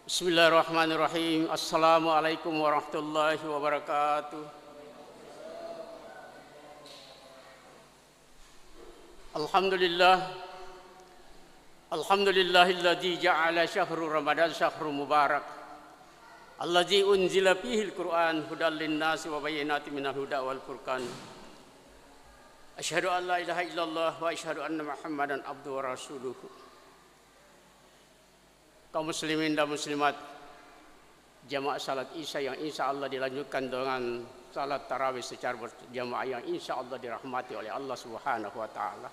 Bismillahirrahmanirrahim. Assalamualaikum warahmatullahi wabarakatuh. Alhamdulillah. Alhamdulillahilladzi ja'ala syahrul Ramadan syahrul mubarak. Alladzi unzila fihil Qur'an hudal linnasi wa bayyinatin minal huda wal furqan. Asyhadu an la ilaha illallah wa asyhadu anna Muhammadan abduhu wa rasuluhu. Kaum muslimin dan muslimat, jamaah salat Isya yang insya Allah dilanjutkan dengan salat tarawih secara berjamaah yang insya Allah dirahmati oleh Allah Subhanahu wa Ta'ala.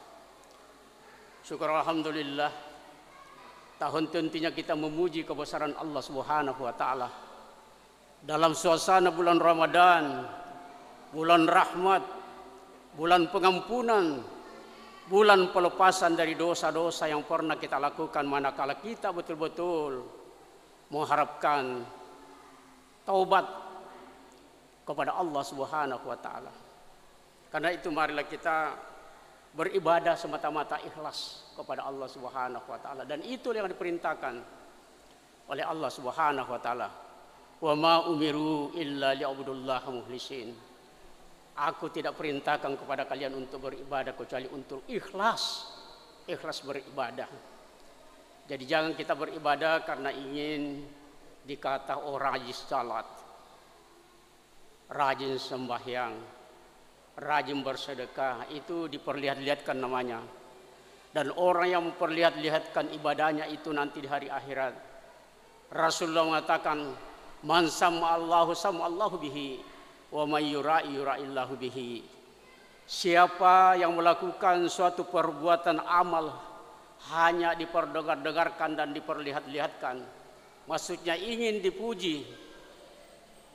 Syukur alhamdulillah, tahun tentunya kita memuji kebesaran Allah Subhanahu wa Ta'ala dalam suasana bulan Ramadan, bulan rahmat, bulan pengampunan, bulan pelepasan dari dosa-dosa yang pernah kita lakukan manakala kita betul-betul mengharapkan taubat kepada Allah Subhanahu wa Ta'ala. Karena itu marilah kita beribadah semata-mata ikhlas kepada Allah Subhanahu wa Ta'ala, dan itu yang diperintahkan oleh Allah Subhanahu wa Ta'ala. Wa ma umiru illa liya'budullaha mukhlishin. Aku tidak perintahkan kepada kalian untuk beribadah kecuali untuk ikhlas beribadah. Jadi jangan kita beribadah karena ingin dikata rajin salat, rajin sembahyang, rajin bersedekah, itu diperlihat-lihatkan namanya. Dan orang yang memperlihat-lihatkan ibadahnya itu nanti di hari akhirat, Rasulullah mengatakan, man sam'allahu sam'allahu bihi wa may yura'i yura'illahu bihi. Siapa yang melakukan suatu perbuatan amal hanya diperdengar-dengarkan dan diperlihat-lihatkan, maksudnya ingin dipuji,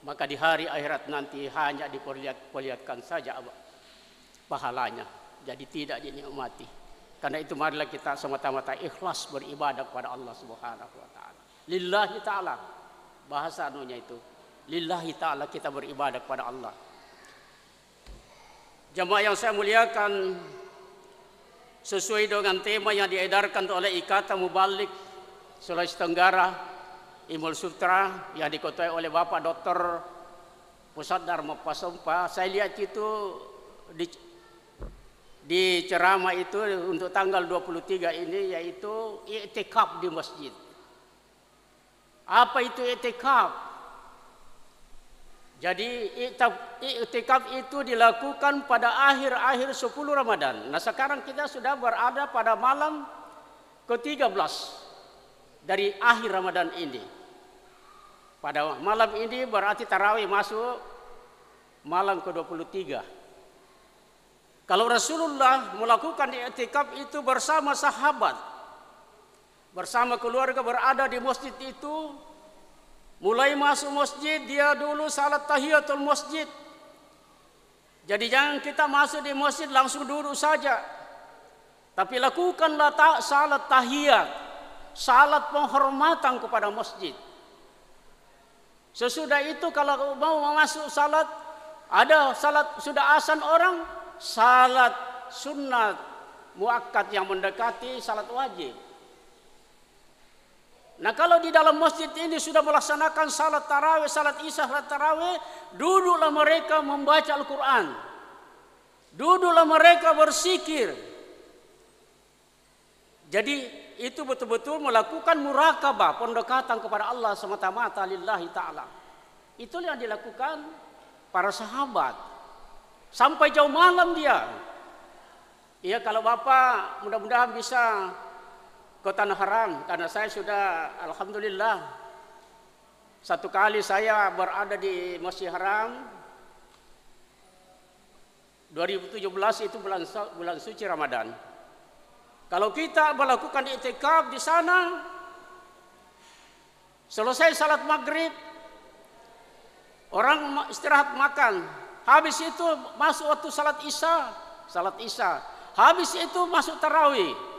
maka di hari akhirat nanti hanya diperlihatkan saja pahalanya, jadi tidak dinikmati. Karena itu marilah kita semata-mata ikhlas beribadah kepada Allah Subhanahu wa Ta'ala. Lillahi ta'ala, bahasa anunya itu, lillahi ta'ala, kita beribadah kepada Allah. Jamaah yang saya muliakan, sesuai dengan tema yang diedarkan oleh Ikatan Mubalik Sulawesi Tenggara Imul Sutra yang diketuai oleh Bapak Dr. Pusat Dharma Pasompa, saya lihat itu di ceramah itu untuk tanggal 23 ini, yaitu i'tikaf di masjid. Apa itu i'tikaf? Jadi i'tikaf itu dilakukan pada akhir-akhir 10 Ramadan. Nah sekarang kita sudah berada pada malam ke-13 dari akhir Ramadan ini. Pada malam ini berarti tarawih masuk malam ke-23. Kalau Rasulullah melakukan i'tikaf itu bersama sahabat, bersama keluarga berada di masjid itu, mulai masuk masjid dia dulu salat tahiyatul masjid. Jadi jangan kita masuk di masjid langsung duduk saja, tapi lakukanlah salat tahiyat, salat penghormatan kepada masjid. Sesudah itu kalau mau masuk salat, ada salat sudah azan orang, salat sunat muakkad yang mendekati salat wajib. Nah kalau di dalam masjid ini sudah melaksanakan salat tarawih, salat isya, salat tarawih, duduklah mereka membaca Al-Quran, duduklah mereka bersikir. Jadi itu betul-betul melakukan murakabah, pendekatan kepada Allah semata-mata lillahi ta'ala. Itulah yang dilakukan para sahabat sampai jauh malam dia. Iya, kalau Bapak mudah-mudahan bisa ke Tanah Haram, karena saya sudah alhamdulillah satu kali saya berada di Masjid Haram 2017, itu bulan suci Ramadan. Kalau kita melakukan i'tikaf di sana, selesai salat maghrib orang istirahat makan, habis itu masuk waktu salat isya, habis itu masuk tarawih.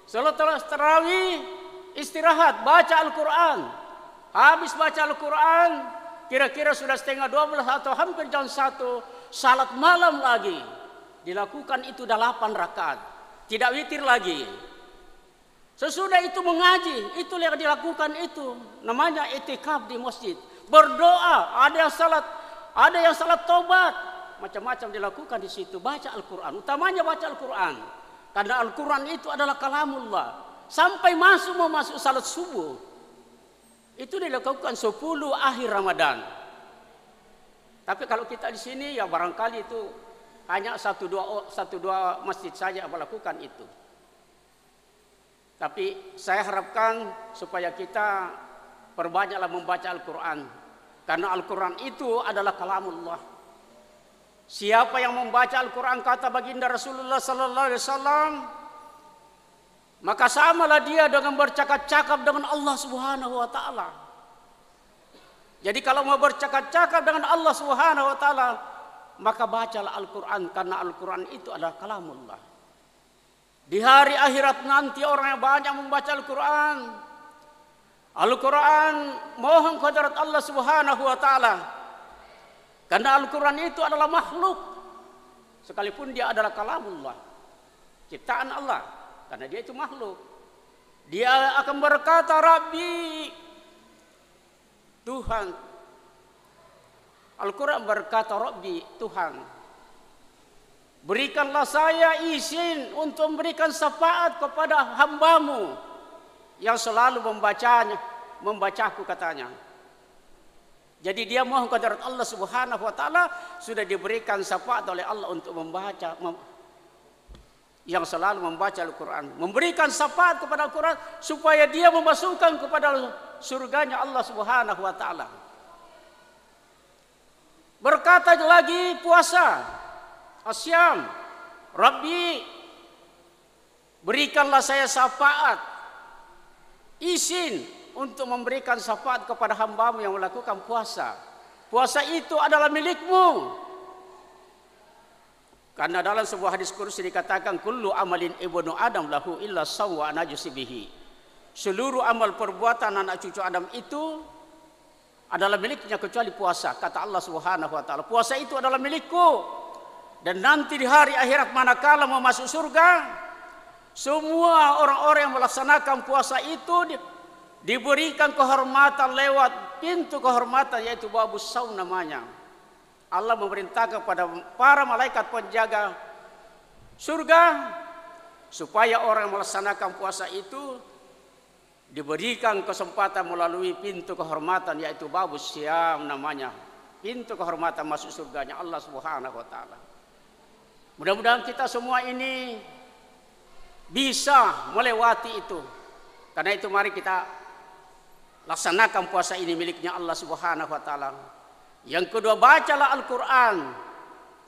Setelah tarawih istirahat, baca Al-Quran. Habis baca Al-Quran, kira-kira sudah setengah 12 atau hampir jam 1, salat malam lagi. Dilakukan itu 8 rakaat, tidak witir lagi. Sesudah itu mengaji, itu yang dilakukan itu namanya itikaf di masjid. Berdoa, ada yang salat tobat, macam-macam dilakukan di situ. Baca Al-Quran, utamanya baca Al-Quran, karena Al-Quran itu adalah kalamullah. Sampai mau masuk salat subuh, itu dilakukan 10 akhir Ramadan. Tapi kalau kita di sini ya barangkali itu hanya satu dua masjid saja yang melakukan itu. Tapi saya harapkan supaya kita perbanyaklah membaca Al-Quran, karena Al-Quran itu adalah kalamullah. Siapa yang membaca Al-Quran, kata baginda Rasulullah sallallahu alaihi wasallam, maka samalah dia dengan bercakap-cakap dengan Allah Subhanahu wa taala. Jadi kalau mau bercakap-cakap dengan Allah Subhanahu wa taala, maka bacalah Al-Quran, karena Al-Quran itu adalah kalamullah. Di hari akhirat nanti orang yang banyak membaca Al-Quran, Al-Quran mohon kehadirat Allah Subhanahu wa taala. Karena Al-Quran itu adalah makhluk, sekalipun dia adalah kalamullah, ciptaan Allah, karena dia itu makhluk. Dia akan berkata, Rabbi, Tuhan. Al-Quran berkata, Rabbi, Tuhan, berikanlah saya izin untuk memberikan syafaat kepada hambamu yang selalu membacaku, katanya. Jadi dia mohon kepada Allah Subhanahu wa taala, sudah diberikan syafaat oleh Allah untuk yang selalu membaca Al-Quran, memberikan syafaat kepada Al-Quran supaya dia memasukkan kepada surganya Allah Subhanahu wa taala. Berkata lagi puasa, asyam, Rabbi, berikanlah saya syafaat, izin untuk memberikan syafaat kepada hambamu yang melakukan puasa. Puasa itu adalah milikmu. Karena dalam sebuah hadis kursi dikatakan, kullu amalin ibnu Adam lahu illa sawwa najsi bihi. Seluruh amal perbuatan anak cucu Adam itu adalah miliknya kecuali puasa. Kata Allah Subhanahu wa taala, puasa itu adalah milikku. Dan nanti di hari akhirat manakala mau masuk surga, semua orang-orang yang melaksanakan puasa itu diberikan kehormatan lewat pintu kehormatan, yaitu babus saum namanya. Allah memerintahkan kepada para malaikat penjaga surga supaya orang yang melaksanakan puasa itu diberikan kesempatan melalui pintu kehormatan, yaitu babus siam namanya, pintu kehormatan masuk surganya Allah Subhanahu wa taala. Mudah-mudahan kita semua ini bisa melewati itu. Karena itu mari kita laksanakan puasa ini miliknya Allah Subhanahu wa taala. Yang kedua, bacalah Al-Quran.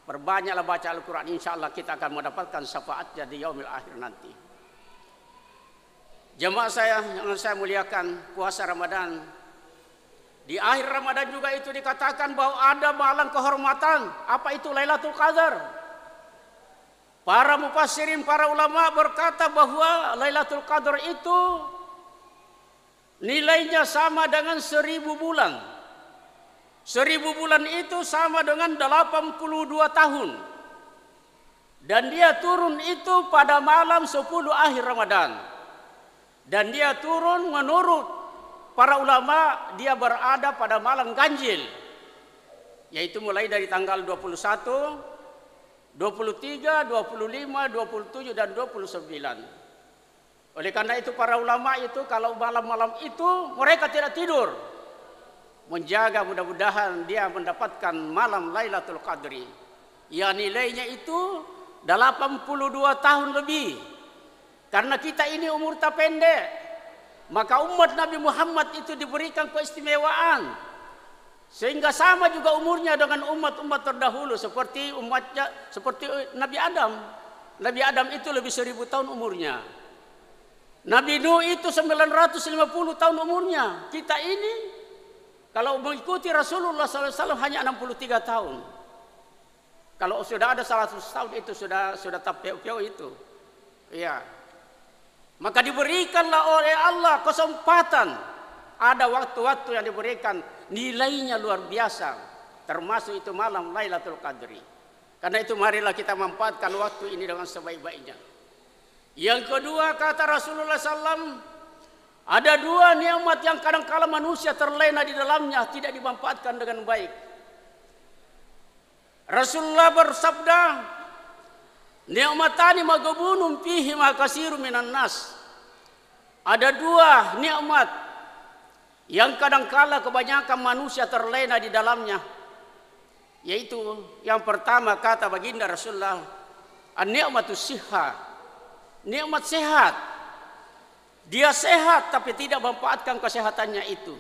Perbanyaklah baca Al-Quran, insyaallah kita akan mendapatkan syafaatnya di yaumil akhir nanti. Jemaah saya yang saya muliakan, puasa Ramadan. Di akhir Ramadan juga itu dikatakan bahwa ada malam kehormatan. Apa itu Lailatul Qadar? Para mufassirin, para ulama berkata bahwa Lailatul Qadar itu nilainya sama dengan 1000 bulan. 1000 bulan itu sama dengan 82 tahun. Dan dia turun itu pada malam 10 akhir Ramadan. Dan dia turun menurut para ulama, dia berada pada malam ganjil, yaitu mulai dari tanggal 21, 23, 25, 27 dan 29. Oleh karena itu para ulama itu kalau malam-malam itu mereka tidak tidur, menjaga mudah-mudahan dia mendapatkan malam Lailatul Qadri. Ya nilainya itu 82 tahun lebih. Karena kita ini umur tak pendek, maka umat Nabi Muhammad itu diberikan keistimewaan. Sehingga sama juga umurnya dengan umat-umat terdahulu seperti Nabi Adam. Nabi Adam itu lebih 1000 tahun umurnya. Nabi Nuh itu 950 tahun umurnya. Kita ini kalau mengikuti Rasulullah SAW hanya 63 tahun. Kalau sudah ada 100 tahun itu sudah tapeu itu. Iya. Maka diberikanlah oleh Allah kesempatan. Ada waktu-waktu yang diberikan nilainya luar biasa. Termasuk itu malam Lailatul Qadri. Karena itu marilah kita manfaatkan waktu ini dengan sebaik-baiknya. Yang kedua kata Rasulullah SAW, ada dua nikmat yang kadang-kala manusia terlena di dalamnya, tidak dimanfaatkan dengan baik. Rasulullah bersabda, nikmatani maghbunun fihi ma katsirun minan nas. Ada dua nikmat yang kadang-kala kebanyakan manusia terlena di dalamnya. Yaitu yang pertama kata baginda Rasulullah, an-ni'matus sihha. Nikmat sehat. Dia sehat tapi tidak memanfaatkan kesehatannya itu.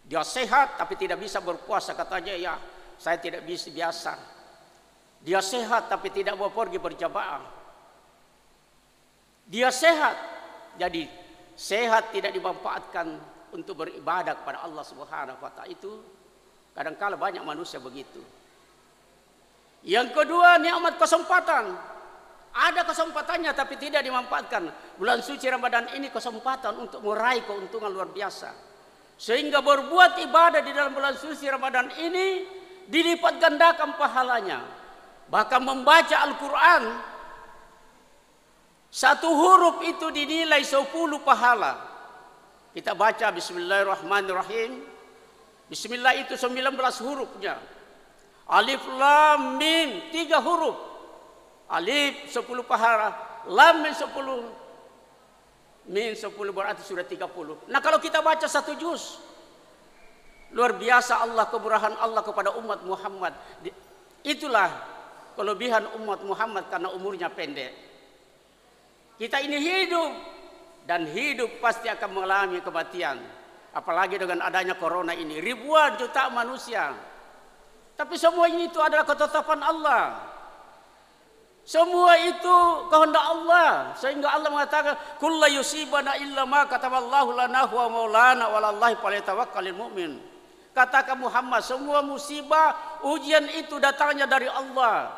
Dia sehat tapi tidak bisa berpuasa, katanya ya saya tidak bisa biasa. Dia sehat tapi tidak mau pergi berjamaah. Dia sehat, jadi sehat tidak dimanfaatkan untuk beribadah kepada Allah Subhanahu wa taala. Itu kadang-kala banyak manusia begitu. Yang kedua nikmat kesempatan. Ada kesempatannya tapi tidak dimanfaatkan. Bulan suci Ramadan ini kesempatan untuk meraih keuntungan luar biasa. Sehingga berbuat ibadah di dalam bulan suci Ramadan ini dilipat gandakan pahalanya. Bahkan membaca Al-Quran, satu huruf itu dinilai 10 pahala. Kita baca Bismillahirrahmanirrahim. Bismillah itu 19 hurufnya. Alif Lam Mim 3 huruf. Alif 10 pahala, Lam Mim 10, Mim 10 berarti sudah 30. Nah kalau kita baca satu juz, luar biasa Allah, kemurahan Allah kepada umat Muhammad. Itulah kelebihan umat Muhammad karena umurnya pendek. Kita ini hidup, dan hidup pasti akan mengalami kematian. Apalagi dengan adanya corona ini, ribuan juta manusia. Tapi semua ini itu adalah ketetapan Allah. Semua itu kehendak Allah, sehingga Allah mengatakan kullu yusibana illa ma kataballahu lana huwa maulana walallahi falyatawakkalul mu'min. Katakan Muhammad, semua musibah ujian itu datangnya dari Allah.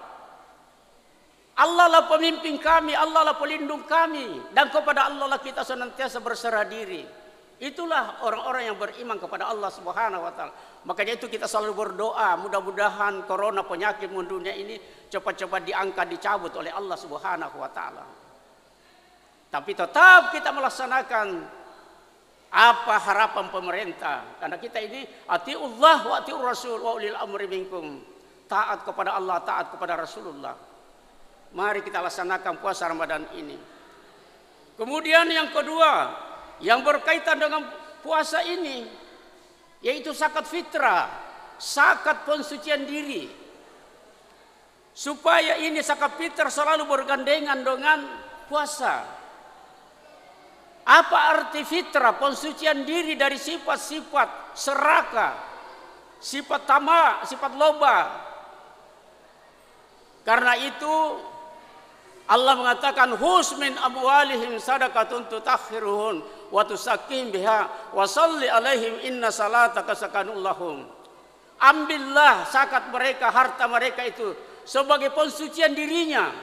Allah lah pemimpin kami, Allah lah pelindung kami, dan kepada Allah lah kita senantiasa berserah diri. Itulah orang-orang yang beriman kepada Allah Subhanahu wa taala. Makanya itu kita selalu berdoa, mudah-mudahan corona penyakit dunia ini cepat-cepat diangkat, dicabut oleh Allah Subhanahu wa taala. Tapi tetap kita melaksanakan apa harapan pemerintah. Karena kita ini atiullah wa atiur rasul wa ulil amri minkum. Taat kepada Allah, taat kepada Rasulullah. Mari kita laksanakan puasa Ramadan ini. Kemudian yang kedua, yang berkaitan dengan puasa ini, yaitu zakat fitrah, zakat pensucian diri. Supaya ini zakat fitrah selalu bergandengan dengan puasa. Apa arti fitrah? Pensucian diri dari sifat-sifat serakah, sifat tamak, sifat loba. Karena itu Allah mengatakan hus min amwalihim sadaqatun tutahhiruhum wa tusakkihim biha wa shalli alaihim inna salataka sakanul lahum. Ambillah zakat mereka, harta mereka itu sebagai pensucian dirinya.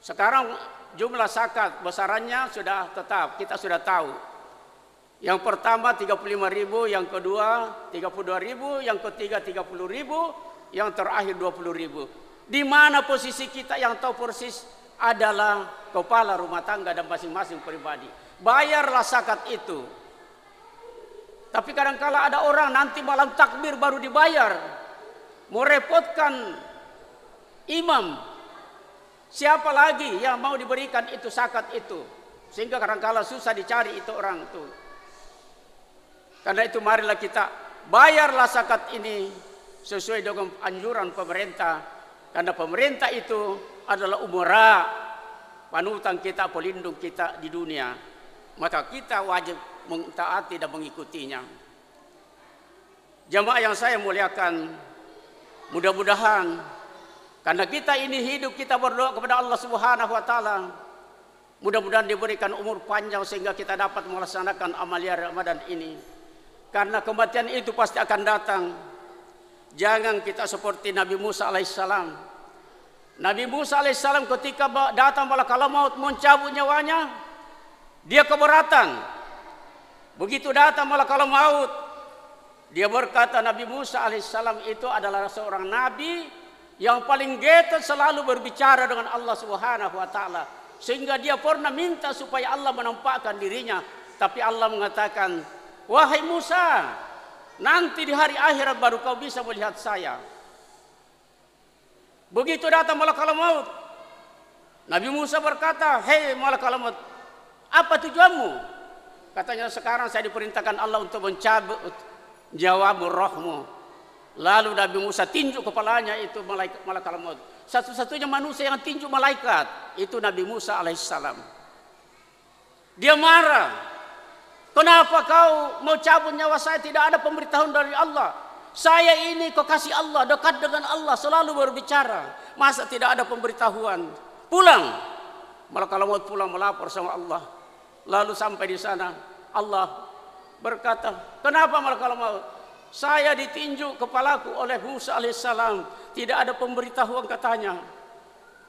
Sekarang jumlah zakat besarannya sudah tetap, kita sudah tahu. Yang pertama 35.000, yang kedua 32.000, yang ketiga 30.000, yang terakhir 20.000. Di mana posisi kita yang tahu persis adalah kepala rumah tangga dan masing-masing pribadi. Bayarlah zakat itu. Tapi kadang-kala ada orang nanti malam takbir baru dibayar. Merepotkan imam. Siapa lagi yang mau diberikan itu zakat itu? Sehingga kadang-kala susah dicari itu orang itu. Karena itu marilah kita bayarlah zakat ini sesuai dengan anjuran pemerintah. Karena pemerintah itu adalah umara, panutan kita, pelindung kita di dunia. Maka kita wajib mentaati dan mengikutinya. Jamaah yang saya muliakan, mudah-mudahan karena kita ini hidup, kita berdoa kepada Allah Subhanahu wa taala. Mudah-mudahan diberikan umur panjang sehingga kita dapat melaksanakan amalia Ramadan ini. Karena kematian itu pasti akan datang. Jangan kita seperti Nabi Musa alaihissalam. Nabi Musa alaihissalam ketika datang malaikat maut mencabut nyawanya, dia keberatan. Begitu datang malaikat maut, dia berkata Nabi Musa alaihissalam itu adalah seorang nabi yang paling getot selalu berbicara dengan Allah Subhanahu wa taala, sehingga dia pernah minta supaya Allah menampakkan dirinya, tapi Allah mengatakan, "Wahai Musa, nanti di hari akhirat baru kau bisa melihat saya." Begitu datang malaikat maut, Nabi Musa berkata, "Hei malaikat maut, apa tujuanmu?" Katanya, "Sekarang saya diperintahkan Allah untuk mencabut jawabur rohmu." Lalu Nabi Musa tinjuk kepalanya itu malaikat maut. Satu-satunya manusia yang tinjuk malaikat itu Nabi Musa alaihissalam. Dia marah. "Kenapa kau mau cabut nyawa saya? Tidak ada pemberitahuan dari Allah. Saya ini kekasih Allah, dekat dengan Allah, selalu berbicara. Masa tidak ada pemberitahuan? Pulang." Malaikat maut pulang melapor sama Allah. Lalu sampai di sana Allah berkata, "Kenapa malaikat maut?" "Saya ditinjuk kepalaku oleh Musa alaihissalam. Tidak ada pemberitahuan," katanya.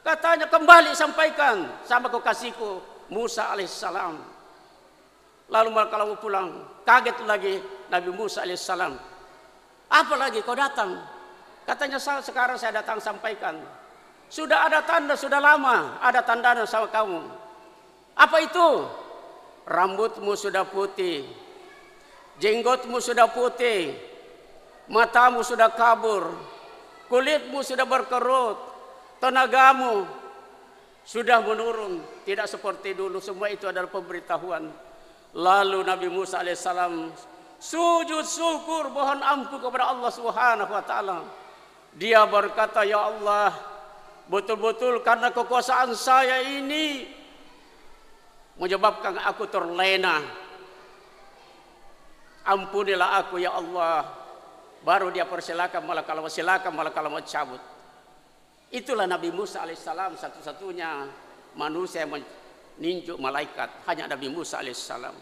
Katanya, "Kembali sampaikan sama kekasihku Musa alaihissalam." Lalu malaikat maut pulang. Kaget lagi Nabi Musa alaihissalam. "Apa lagi kau datang?" Katanya, "Sekarang saya datang sampaikan. Sudah ada tanda, sudah lama ada tandanya sama kamu." "Apa itu?" "Rambutmu sudah putih, jenggotmu sudah putih, matamu sudah kabur, kulitmu sudah berkerut, tenagamu sudah menurun, tidak seperti dulu." Semua itu adalah pemberitahuan. Lalu Nabi Musa alaihissalam sujud syukur, mohon ampun kepada Allah Subhanahu wa taala. Dia berkata, "Ya Allah, betul-betul karena kekuasaan saya ini menyebabkan aku terlena. Ampunilah aku ya Allah." Baru dia persilakan malaikat maut cabut. Itulah Nabi Musa alaihissalam, satu-satunya manusia yang meninjuk malaikat, hanya Nabi Musa alaihissalam.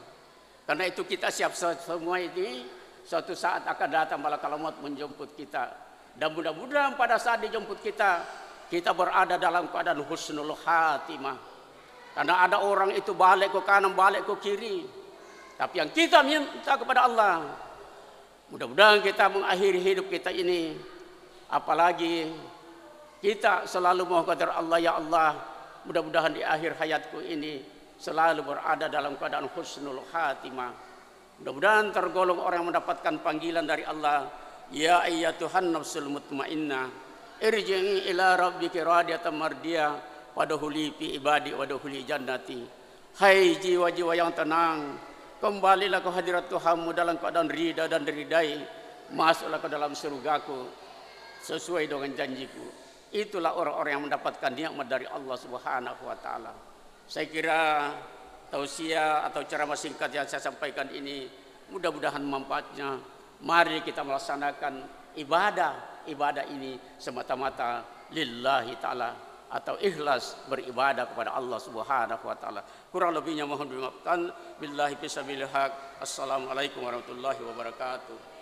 Karena itu kita siap semua ini, suatu saat akan datang malaikat maut menjemput kita. Dan mudah-mudahan pada saat dijemput kita berada dalam keadaan husnul khatimah. Karena ada orang itu balik ke kanan, balik ke kiri. Tapi yang kita minta kepada Allah, mudah-mudahan kita mengakhiri hidup kita ini, apalagi kita selalu mohon kepada Allah, "Ya Allah, mudah-mudahan di akhir hayatku ini selalu berada dalam keadaan husnul khatimah." Mudah-mudahan tergolong orang yang mendapatkan panggilan dari Allah, "Ya ayyatuhan nafsul mutmainnah, irji'i ila rabbiki radiyatan mardiyah, wadkhuli fi ibadi wadkhuli jannati." Hai jiwa-jiwa yang tenang, kembalilah ke hadirat Tuhanmu dalam keadaan ridha dan diridai, masuklah ke dalam surgaku sesuai dengan janjiku. Itulah orang-orang yang mendapatkan nikmat dari Allah Subhanahu wa taala. Saya kira tausiah atau ceramah singkat yang saya sampaikan ini mudah-mudahan manfaatnya. Mari kita melaksanakan ibadah ini semata-mata lillahi taala, atau ikhlas beribadah kepada Allah Subhanahu wa taala. Kurang lebihnya mohon dimaafkan. Billahi fisabilil haq. Assalamualaikum warahmatullahi wabarakatuh.